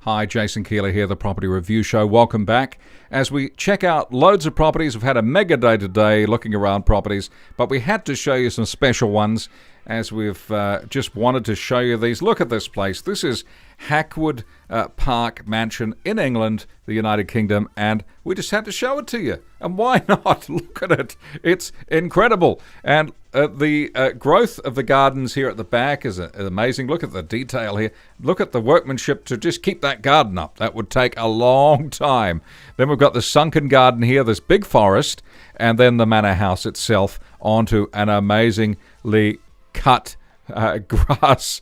Hi, Jason Keeler here, the Property Review Show. Welcome back. As we check out loads of properties, we've had a mega day today looking around properties, but we had to show you some special ones as we've just wanted to show you these. Look at this place. This is HACKWOOD Park Mansion in England, the United Kingdom, and we just had to show it to you. And why not? Look at it. It's incredible. And the growth of the gardens here at the back is amazing. Look at the detail here. Look at the workmanship to just keep that garden up. That would take a long time. Then we've got the sunken garden here, this big forest, and then the manor house itself onto an amazingly cut grass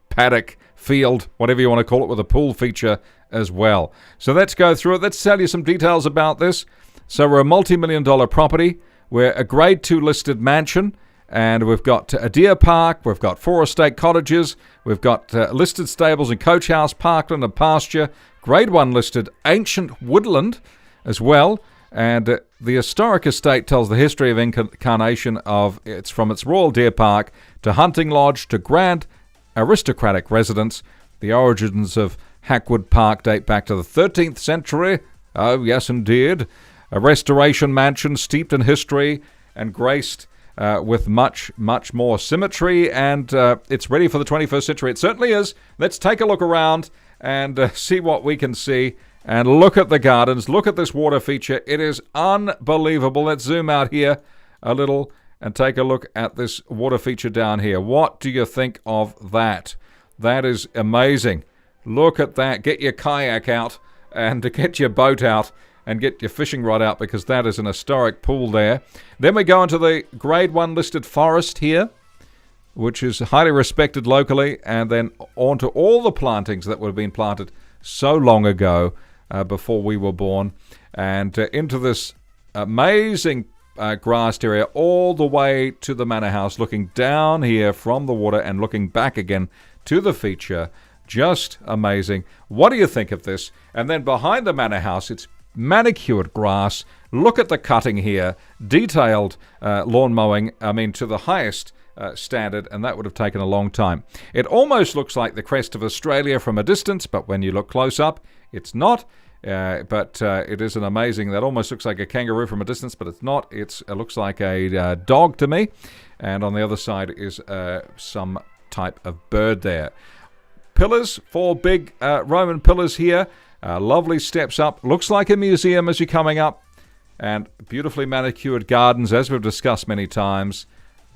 paddock field, whatever you want to call it, with a pool feature as well. So let's go through it. Let's tell you some details about this. So we're a multi-million-dollar property. We're a Grade 2 listed mansion, and we've got a deer park, we've got 4 estate cottages, we've got listed stables and coach house, parkland and pasture, Grade 1 listed ancient woodland as well, and the historic estate tells the history of incarnation of it's from its royal deer park to hunting lodge to grand aristocratic residence. The origins of HACKWOOD Park date back to the 13th century. Oh, yes, indeed. A restoration mansion steeped in history and graced with much, much more symmetry, and it's ready for the 21st century. It certainly is. Let's take a look around and see what we can see. And look at the gardens. Look at this water feature. It is unbelievable. Let's zoom out here a little and take a look at this water feature down here. What do you think of that? That is amazing. Look at that. Get your kayak out and get your boat out and get your fishing rod out, because that is an historic pool there. Then we go into the Grade 1 listed forest here, which is highly respected locally, and then onto all the plantings that would have been planted so long ago before we were born, and into this amazing grassed area all the way to the manor house, looking down here from the water and looking back again to the feature. Just amazing. What do you think of this? And then behind the manor house, it's manicured grass. Look at the cutting here. Detailed lawn mowing, to the highest standard, and that would have taken a long time. It almost looks like the crest of Australia from a distance, but when you look close up, it's not. But it is an amazing, that almost looks like a kangaroo from a distance, but it's not. It looks like a dog to me. And on the other side is some type of bird there. Pillars, 4 big Roman pillars here. Lovely steps up. Looks like a museum as you're coming up. And beautifully manicured gardens, as we've discussed many times.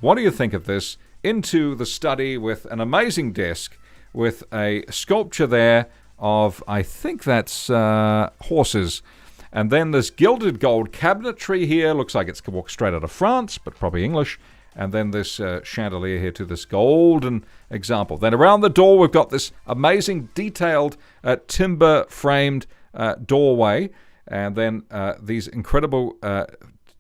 What do you think of this? Into the study with an amazing desk with a sculpture there of, I think that's horses. And then this gilded gold cabinetry here. Looks like it's walked straight out of France, but probably English. And then this chandelier here to this golden example. Then around the door, we've got this amazing detailed timber-framed doorway. And then these incredible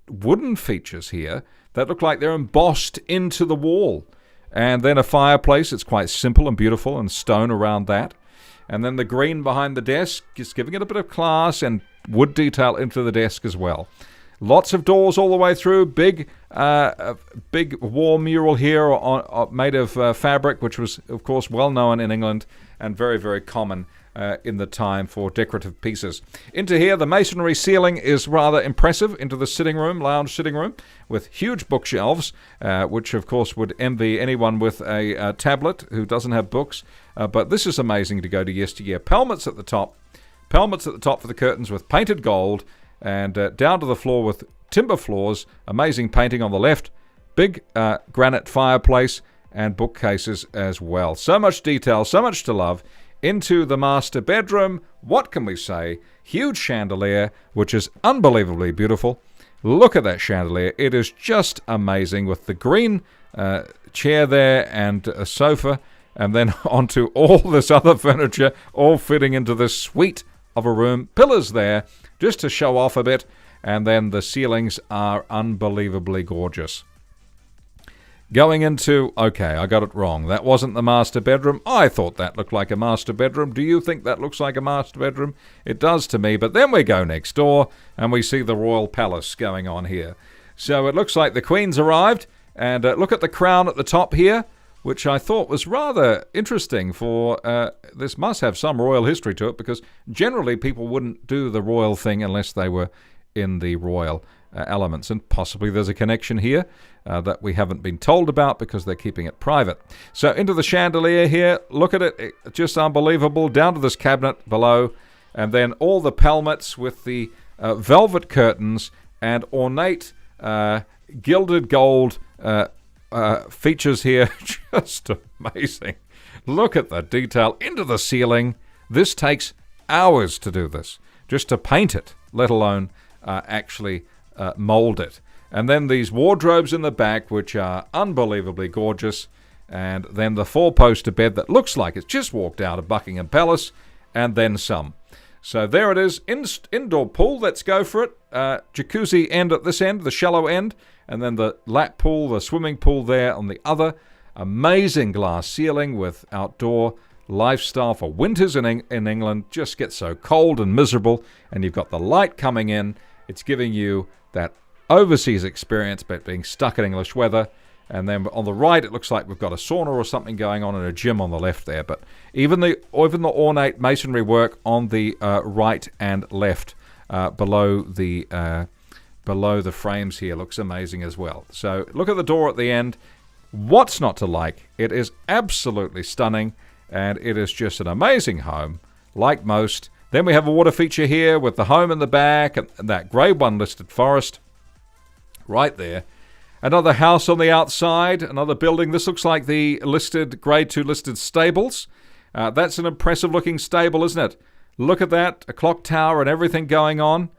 wooden features here that look like they're embossed into the wall. And then a fireplace. It's quite simple and beautiful, and stone around that. And then the green behind the desk, just giving it a bit of class, and wood detail into the desk as well. Lots of doors all the way through. Big wall mural here made of fabric, which was, of course, well known in England and very, very common in the time for decorative pieces. Into here, the masonry ceiling is rather impressive. Into the sitting room, lounge sitting room, with huge bookshelves, which, of course, would envy anyone with a tablet who doesn't have books. But this is amazing to go to yesteryear. Pelmets at the top for the curtains with painted gold, and down to the floor with timber floors, amazing painting on the left, big granite fireplace, and bookcases as well. So much detail, so much to love. Into the master bedroom, what can we say? Huge chandelier, which is unbelievably beautiful. Look at that chandelier. It is just amazing, with the green chair there and a sofa, and then onto all this other furniture, all fitting into this suite of a room. Pillars there, just to show off a bit, and then the ceilings are unbelievably gorgeous. Going into, okay, I got it wrong. That wasn't the master bedroom. I thought that looked like a master bedroom. Do you think that looks like a master bedroom? It does to me, but then we go next door and we see the royal palace going on here. So it looks like the Queen's arrived, and look at the crown at the top here. which I thought was rather interesting for this must have some royal history to it, because generally people wouldn't do the royal thing unless they were in the royal elements, and possibly there's a connection here that we haven't been told about because they're keeping it private. So into the chandelier here, look at it, just unbelievable, down to this cabinet below, and then all the palmets with the velvet curtains and ornate gilded gold features here. Just amazing. Look at the detail into the ceiling. This takes hours to do this, just to paint it, let alone actually mold it. And then these wardrobes in the back, which are unbelievably gorgeous. And then the four-poster bed that looks like it's just walked out of Buckingham Palace, and then some. So there it is, indoor pool, let's go for it. Jacuzzi end at this end, the shallow end, and then the lap pool, the swimming pool there on the other. Amazing glass ceiling with outdoor lifestyle for winters in England. Just gets so cold and miserable, and you've got the light coming in. It's giving you that overseas experience, but being stuck in English weather. And then on the right, it looks like we've got a sauna or something going on, and a gym on the left there. But even the ornate masonry work on the right and left below the frames here looks amazing as well. So look at the door at the end. What's not to like? It is absolutely stunning, and it is just an amazing home, like most. Then we have a water feature here with the home in the back and that Grade 1 listed forest right there. Another house on the outside, another building. This looks like the listed Grade 2 listed stables. That's an impressive looking stable, isn't it? Look at that, a clock tower and everything going on.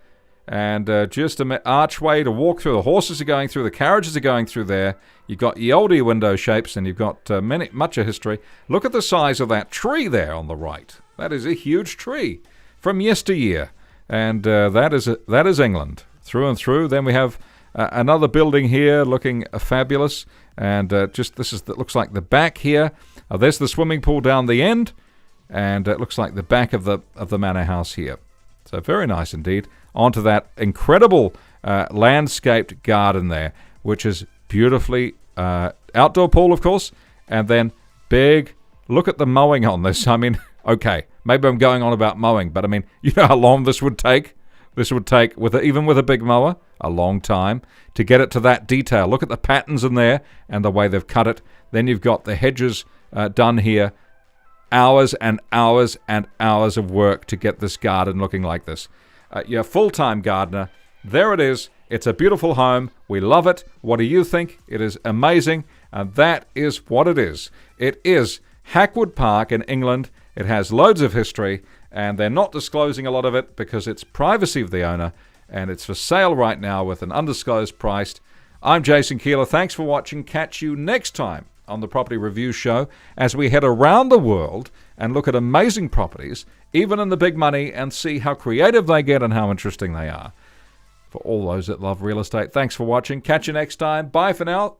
And just an archway to walk through. The horses are going through, the carriages are going through there. You've got oldie window shapes, and you've got much of history. Look at the size of that tree there on the right. That is a huge tree from yesteryear. And that is England through and through. Then we have another building here looking fabulous, and looks like the back here. There's the swimming pool down the end, and it looks like the back of the manor house here. So very nice indeed. Onto that incredible landscaped garden there, which is beautifully outdoor pool, of course, and then big. Look at the mowing on this. I mean, okay, maybe I'm going on about mowing, but I mean, you know how long this would take. This would take, even with a big mower, a long time to get it to that detail. Look at the patterns in there and the way they've cut it. Then you've got the hedges done here. Hours and hours and hours of work to get this garden looking like this. You're a full-time gardener. There it is. It's a beautiful home. We love it. What do you think? It is amazing. And that is what it is. It is HACKWOOD Park in England. It has loads of history, and they're not disclosing a lot of it because it's privacy of the owner, and it's for sale right now with an undisclosed price. I'm Jason Keeler. Thanks for watching. Catch you next time on the Property Review Show as we head around the world and look at amazing properties, even in the big money, and see how creative they get and how interesting they are. For all those that love real estate, thanks for watching. Catch you next time. Bye for now.